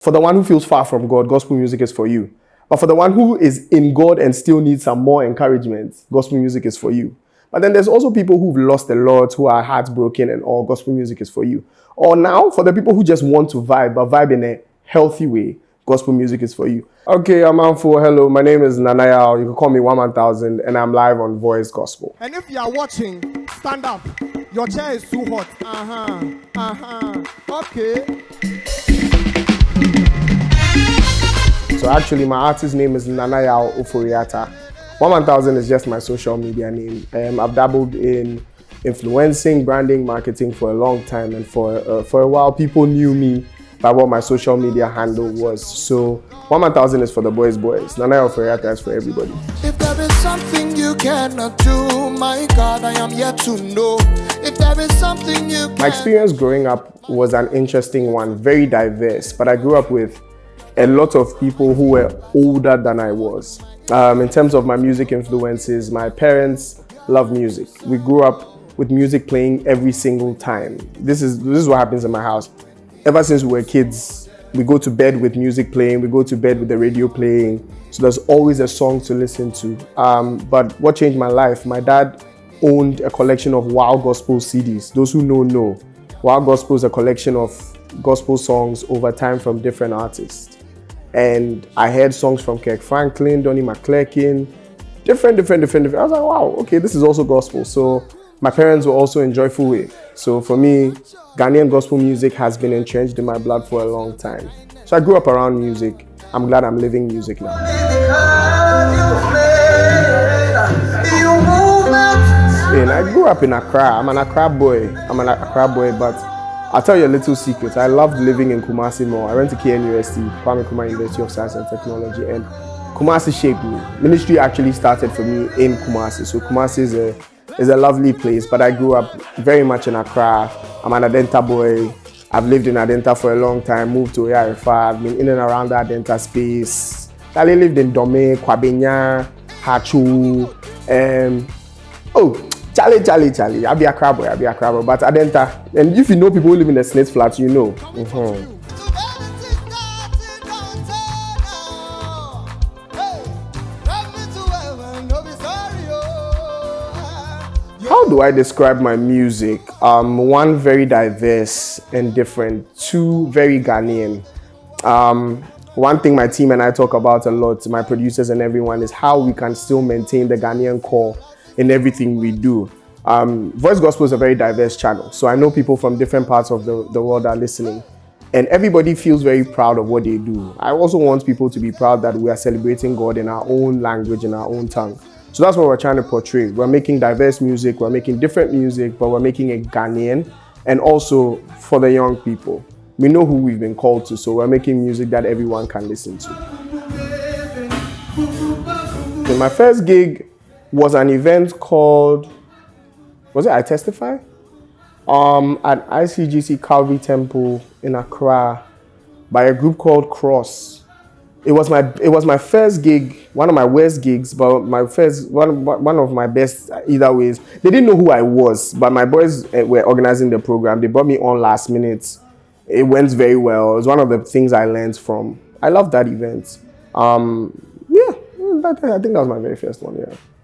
For the one who feels far from God, gospel music is for you. But for the one who is in God and still needs some more encouragement, gospel music is for you. But then there's also people who've lost a lot, who are heartbroken, and all gospel music is for you. Or now, for the people who just want to vibe, but vibe in a healthy way, gospel music is for you. Okay, I'm Anfo. Hello, my name is Nanaya. You can call me 1000, and I'm live on VOYCE GOSPEL. And if you are watching, stand up. Your chair is too hot. Okay. So actually, my artist name is Nanaya Ofori-Atta. 1000 is just my social media name. I've dabbled in influencing, branding, marketing for a long time, and for a while, people knew me by what my social media handle was. So 1000 is for the boys. Nanaya Ofori-Atta is for everybody. If there is something you cannot do, my God, I am yet to know. If there is something you My experience growing up was an interesting one, very diverse, but I grew up with a lot of people who were older than I was. In terms of my music influences, my parents love music. We grew up with music playing every single time. This is what happens in my house. Ever since we were kids, we go to bed with music playing, we go to bed with the radio playing. So there's always a song to listen to. But what changed my life, my dad owned a collection of Wow Gospel CDs. Those who know. Wow Gospel is a collection of gospel songs over time from different artists. And I heard songs from Kirk Franklin, Donnie McClurkin, different. I was like, wow, okay, this is also gospel. So my parents were also in Joyful Way. So for me, Ghanaian gospel music has been entrenched in my blood for a long time. So I grew up around music. I'm glad I'm living music now. And I grew up in Accra. I'm an Accra boy, but I'll tell you a little secret. I loved living in Kumasi more. I went to KNUST, Kwame Nkrumah University of Science and Technology, and Kumasi shaped me. Ministry actually started for me in Kumasi. So Kumasi is a lovely place, but I grew up very much in Accra. I'm an Adenta boy. I've lived in Adenta for a long time, moved to Oyarifa. I've been in and around the Adenta space. I lived in Dome, Kwabenya, Hachu, Charlie. I'll be a crab boy, but Adenta. And if you know people who live in the Snake Flats, you know. How do I describe my music? One, very diverse and different. Two, very Ghanaian. One thing my team and I talk about a lot, my producers and everyone, is how we can still maintain the Ghanaian core in everything we do. VOYCE GOSPEL is a very diverse channel, so I know people from different parts of the world are listening, and everybody feels very proud of what they do. I also want people to be proud that we are celebrating God in our own language, in our own tongue. So that's what we're trying to portray. We're making diverse music, we're making different music, but we're making it Ghanaian, and also for the young people. We know who we've been called to, so we're making music that everyone can listen to. Okay, my first gig was an event called, was it I Testify? At ICGC Calvary Temple in Accra by a group called Cross. It was my first gig, one of my worst gigs, but one of my best either ways. They didn't know who I was, but my boys were organizing the program. They brought me on last minute. It went very well. It was one of the things I learned from. I loved that event. I think that was my very first one, yeah.